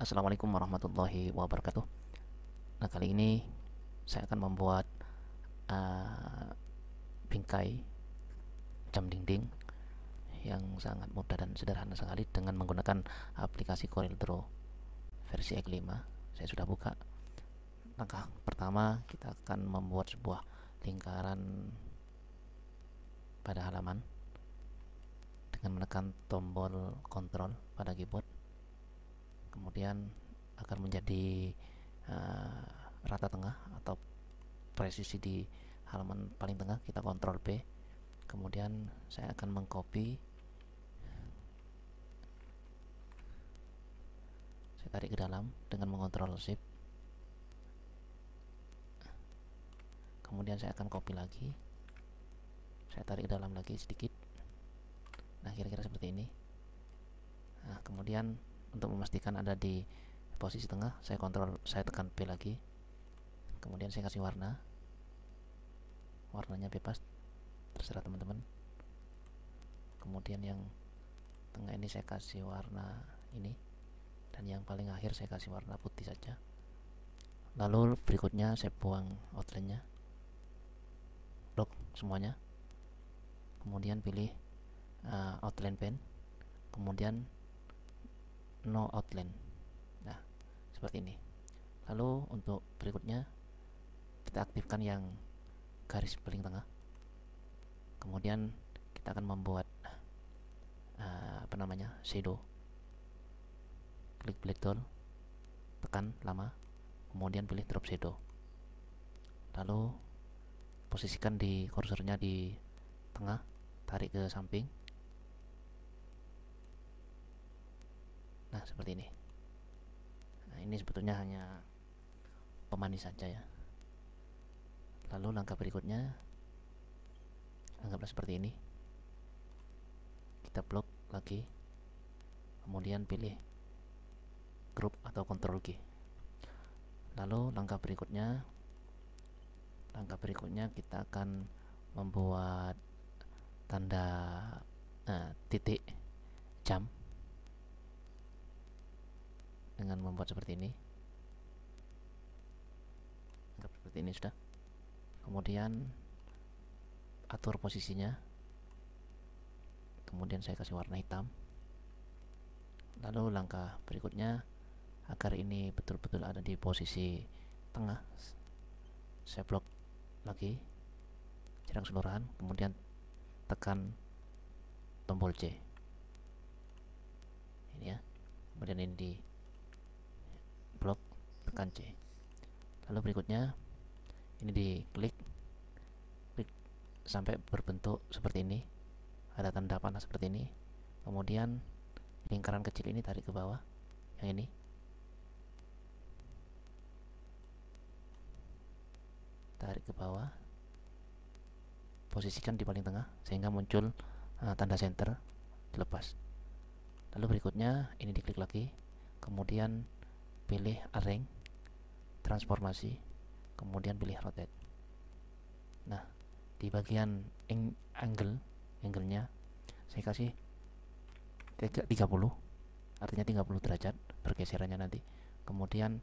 Assalamualaikum warahmatullahi wabarakatuh. Nah, kali ini saya akan membuat uh, bingkai jam dinding yang sangat mudah dan sederhana sekali dengan menggunakan aplikasi Corel Draw versi X5. Saya sudah buka. Langkah pertama, kita akan membuat sebuah lingkaran pada halaman dengan menekan tombol kontrol pada keyboard. Kemudian akan menjadi uh, rata tengah atau presisi di halaman paling tengah, kita kontrol B. Kemudian saya akan mengcopy, saya tarik ke dalam dengan mengontrol shift. Kemudian saya akan copy lagi, saya tarik ke dalam lagi sedikit. Nah, kira-kira seperti ini. Nah, kemudian untuk memastikan ada di posisi tengah, saya tekan P lagi. Kemudian saya kasih warnanya bebas, terserah teman-teman. Kemudian yang tengah ini saya kasih warna ini, dan yang paling akhir saya kasih warna putih saja. Lalu berikutnya saya buang outline-nya, lock semuanya. Kemudian pilih outline pen, kemudian no outline. Nah, seperti ini. Lalu untuk berikutnya kita aktifkan yang garis paling tengah. Kemudian kita akan membuat shadow. Klik blade tool, tekan lama, kemudian pilih drop shadow. Lalu posisikan di kursornya di tengah, tarik ke samping. Nah, seperti ini. Nah, ini sebetulnya hanya pemanis saja ya. Lalu langkah berikutnya, anggaplah seperti ini. Kita blok lagi, kemudian pilih group atau Ctrl G. Lalu langkah berikutnya kita akan membuat tanda titik jam dengan membuat seperti ini. Seperti ini sudah. Kemudian atur posisinya. Kemudian saya kasih warna hitam. Lalu langkah berikutnya, agar ini betul-betul ada di posisi tengah, saya blok lagi, jarang seluruhan, kemudian tekan tombol C ini ya. Kemudian ini di blok, tekan C. Lalu berikutnya ini diklik, klik sampai berbentuk seperti ini, ada tanda panah seperti ini. Kemudian lingkaran kecil ini tarik ke bawah, yang ini tarik ke bawah, posisikan di paling tengah sehingga muncul tanda center, dilepas. Lalu berikutnya ini diklik lagi, kemudian pilih arrange, transformasi, kemudian pilih rotate. Nah, di bagian angle-nya saya kasih 30, artinya 30 derajat pergeserannya nanti. Kemudian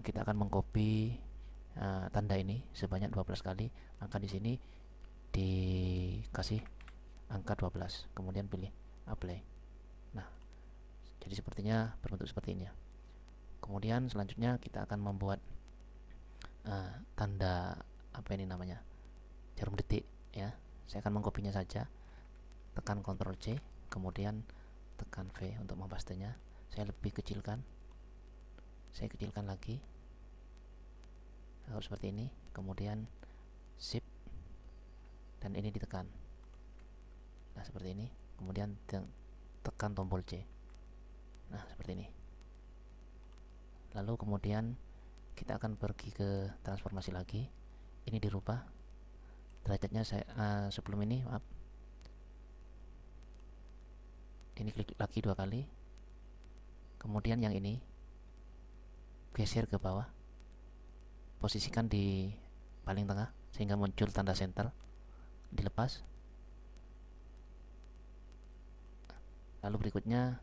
kita akan mengcopy tanda ini sebanyak 12 kali, maka di sini dikasih angka 12, kemudian pilih apply. Nah, jadi sepertinya berbentuk seperti ini ya. Kemudian selanjutnya kita akan membuat tanda apa ini namanya, jarum detik ya. Saya akan mengkopinya saja, tekan Ctrl C, kemudian tekan V untuk mempastenya. Saya lebih kecilkan, saya kecilkan lagi, harus seperti ini. Kemudian shift dan ini ditekan. Nah, seperti ini. Kemudian tekan tombol C. Nah, seperti ini. Lalu kemudian kita akan pergi ke transformasi lagi. Ini dirubah derajatnya. Saya sebelum ini maaf, ini klik lagi 2 kali, kemudian yang ini geser ke bawah, posisikan di paling tengah sehingga muncul tanda center, dilepas. Lalu berikutnya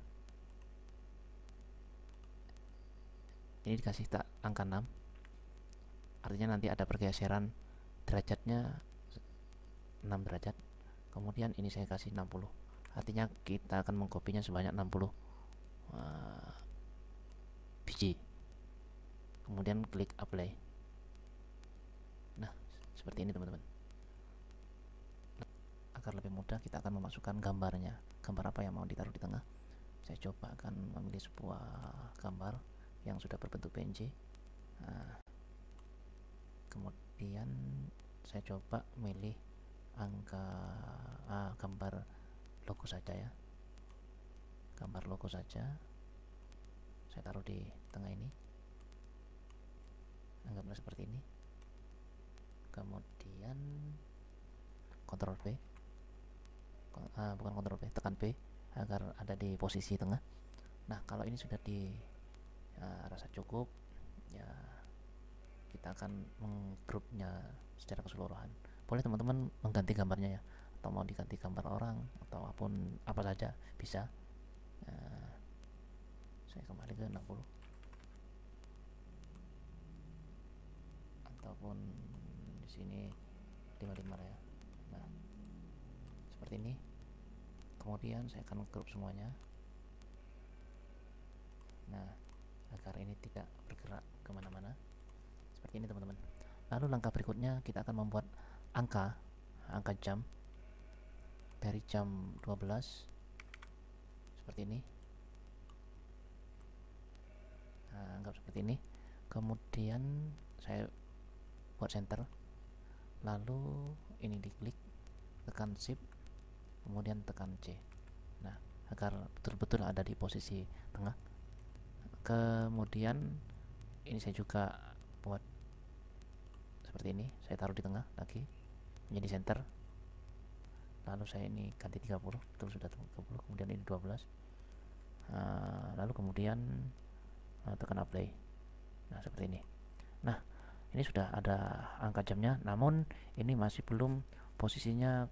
ini dikasih angka 6, artinya nanti ada pergeseran derajatnya 6 derajat. Kemudian ini saya kasih 60, artinya kita akan mengkopinya sebanyak 60 biji. Kemudian klik apply. Nah, seperti ini teman-teman. Agar lebih mudah, kita akan memasukkan gambarnya. Gambar apa yang mau ditaruh di tengah? Saya coba akan memilih sebuah gambar yang sudah berbentuk PNG. Nah, kemudian saya coba milih gambar logo saja ya. Gambar logo saja. Saya taruh di tengah ini. Anggaplah seperti ini. Kemudian Ctrl V. Bukan Ctrl V, tekan V agar ada di posisi tengah. Nah, kalau ini sudah rasa cukup, ya kita akan menggrupnya secara keseluruhan. Boleh teman-teman mengganti gambarnya ya, atau mau diganti gambar orang atau apapun apa saja bisa. Saya kembali ke 60 ataupun di sini 55 ya. Nah, seperti ini. Kemudian saya akan grup semuanya. Nah, agar ini tidak bergerak kemana-mana, seperti ini teman-teman. Lalu langkah berikutnya kita akan membuat angka jam dari jam 12 seperti ini. Nah, anggap seperti ini. Kemudian saya buat center, lalu ini diklik, tekan shift, kemudian tekan C. Nah, agar betul-betul ada di posisi tengah. Kemudian ini saya juga buat seperti ini, saya taruh di tengah lagi menjadi center. Lalu saya ini ganti 30, betul sudah 30. Kemudian ini 12. Lalu kemudian tekan apply. Nah, seperti ini. Nah, ini sudah ada angka jamnya, namun ini masih belum posisinya,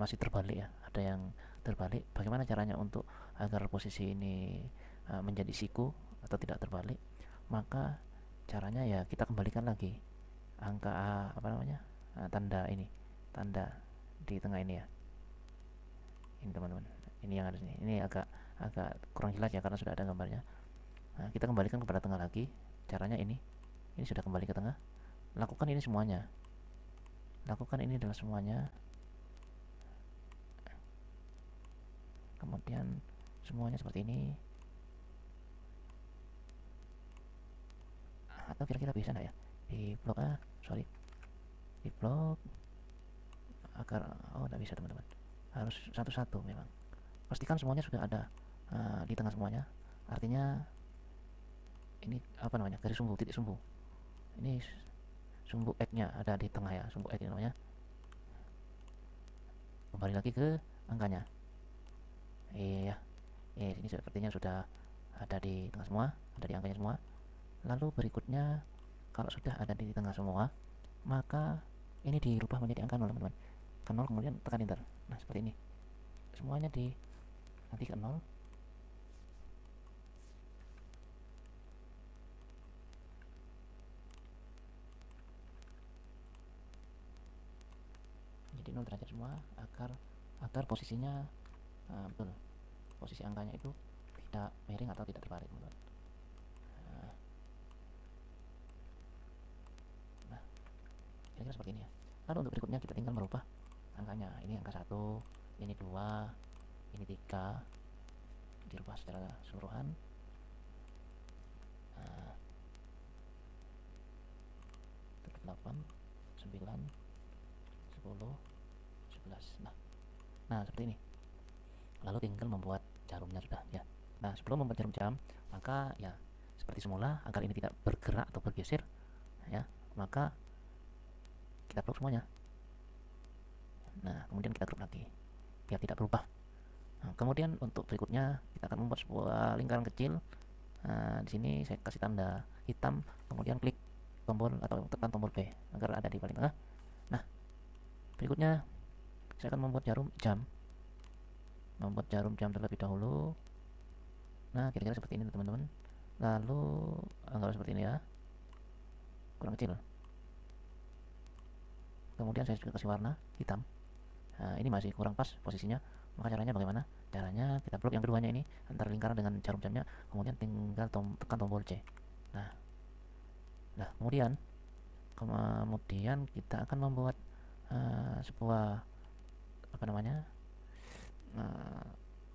masih terbalik ya, ada yang terbalik. Bagaimana caranya untuk agar posisi ini menjadi siku atau tidak terbalik? Maka caranya ya kita kembalikan lagi angka tanda di tengah ini ya. Ini teman-teman, ini yang ada sini. Ini agak kurang jelas ya karena sudah ada gambarnya. Nah, kita kembalikan kepada tengah lagi. Caranya ini sudah kembali ke tengah. Lakukan ini semuanya. Lakukan ini adalah semuanya. Kemudian semuanya seperti ini. Atau kira-kira bisa nggak ya? Di blok di blok agar nggak bisa teman-teman. Harus satu-satu memang. Pastikan semuanya sudah ada di tengah semuanya. Artinya ini garis sumbu, titik sumbu. Ini sumbu X-nya ada di tengah ya, sumbu X ini namanya. Kembali lagi ke angkanya. Iya. Ini sepertinya sudah ada di tengah semua, ada di angkanya semua. Lalu berikutnya, kalau sudah ada di tengah semua, maka ini dirubah menjadi angka 0 teman-teman. Ke 0 kemudian tekan enter. Nah, seperti ini. Semuanya nanti ke 0. Jadi 0 derajat semua agar posisinya betul. Posisi angkanya itu tidak miring atau tidak terbalik, teman-teman. Nah, kira-kira seperti ini ya. Lalu untuk berikutnya kita tinggal merubah angkanya. Ini angka 1, ini 2, ini 3. Dirubah secara keseluruhan. 8, 9, 10, 11. Nah, seperti ini. Lalu tinggal membuat jarumnya sudah ya. Nah, sebelum membuat jarum jam, maka ya seperti semula, agar ini tidak bergerak atau bergeser ya, maka kita grup semuanya. Nah, kemudian kita grup lagi biar tidak berubah. Nah, kemudian untuk berikutnya kita akan membuat sebuah lingkaran kecil. Nah, di sini saya kasih tanda hitam, kemudian klik tombol atau tekan tombol B agar ada di paling tengah. Nah, berikutnya saya akan membuat jarum jam terlebih dahulu. Nah, kira-kira seperti ini teman-teman. lalu anggap seperti ini ya, kurang kecil. Kemudian saya juga kasih warna hitam. Nah, ini masih kurang pas posisinya, maka caranya bagaimana? Caranya kita blok yang keduanya ini antara lingkaran dengan jarum jamnya, kemudian tinggal tekan tombol C. Nah kemudian kita akan membuat sebuah apa namanya, uh,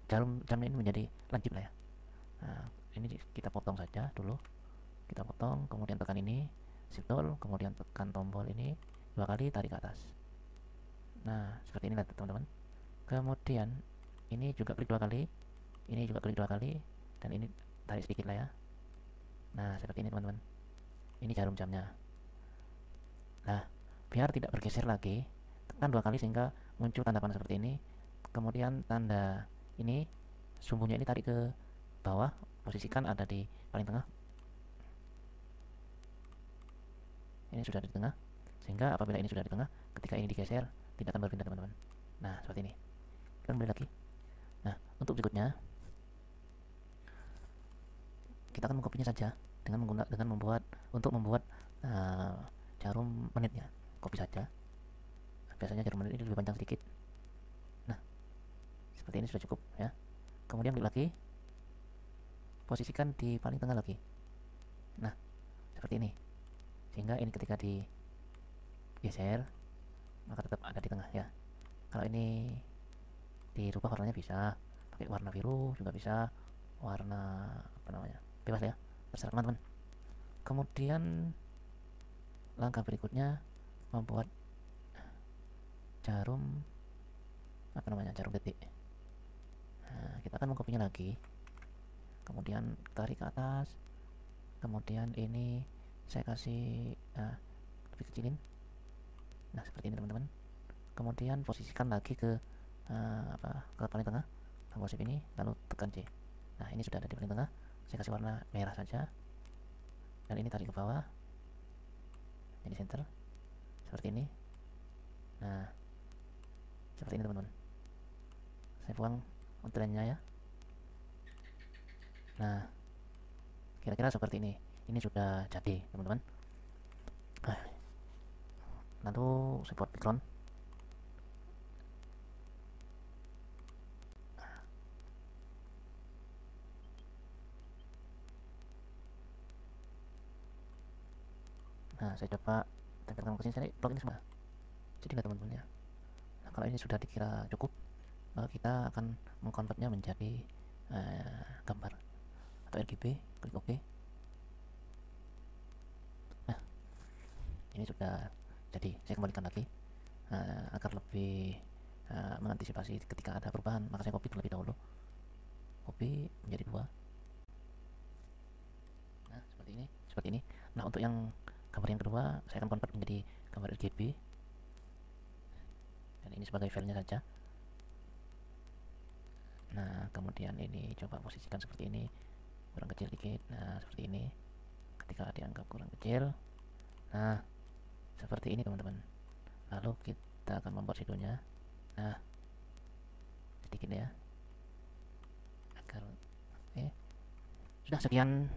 jarum jamnya ini menjadi lancip lah ya. Nah, ini kita potong saja dulu, kita potong, kemudian tekan ini shift tool, kemudian tekan tombol ini 2 kali, tarik ke atas. Nah seperti ini teman-teman. Kemudian ini juga klik 2 kali, ini juga klik 2 kali, dan ini tarik sedikit lah ya. Nah seperti ini teman-teman, ini jarum jamnya. Nah biar tidak bergeser lagi, tekan 2 kali sehingga muncul tanda panah seperti ini. Kemudian tanda ini, sumbunya ini tarik ke bawah, posisikan ada di paling tengah. Ini sudah di tengah, sehingga apabila ini sudah di tengah, ketika ini digeser tidak akan berpindah teman-teman. Nah seperti ini. Kita kembali lagi. Nah untuk berikutnya kita akan mengkopinya saja dengan membuat jarum menitnya. Copy saja. Biasanya jarum menit ini lebih panjang sedikit. Nah seperti ini sudah cukup ya. Kemudian klik lagi, posisikan di paling tengah lagi. Nah seperti ini, sehingga ini ketika digeser maka tetap ada di tengah ya. Kalau ini dirubah warnanya bisa pakai warna biru, juga bisa warna apa namanya, bebas ya, terserah teman-teman. Kemudian langkah berikutnya membuat jarum apa namanya, jarum detik. Nah, kita akan mengkopinya lagi, kemudian tarik ke atas, kemudian ini saya kasih lebih kecilin. Nah seperti ini teman-teman. Kemudian posisikan lagi ke ke paling tengah, tombol shift ini, lalu tekan C. Nah ini sudah ada di paling tengah. Saya kasih warna merah saja, dan ini tarik ke bawah jadi center seperti ini. Nah seperti ini teman-teman. Saya buang outline-nya ya. Nah kira-kira seperti ini. Ini sudah jadi teman-teman. Lalu saya buat background. Nah saya coba tempelkan ke sini, saya blok ini semua, jadi nggak teman-teman ya. Nah kalau ini sudah dikira cukup, kita akan mengkonvertnya menjadi gambar atau RGB. Klik OK. Nah ini sudah jadi. Saya kembalikan lagi agar lebih mengantisipasi ketika ada perubahan, maka saya copy terlebih dahulu, copy menjadi 2. Nah seperti ini. Nah untuk yang gambar yang kedua saya akan convert menjadi gambar RGB, dan ini sebagai filenya saja. Nah kemudian ini coba posisikan seperti ini, kurang kecil dikit. Nah seperti ini, ketika dianggap kurang kecil. Nah seperti ini teman-teman. Lalu kita akan membuat shadownya. Nah sedikit ya, agar sudah. Sekian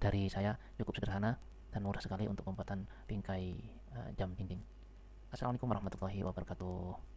dari saya, cukup sederhana dan mudah sekali untuk pembuatan bingkai jam dinding. Assalamualaikum warahmatullahi wabarakatuh.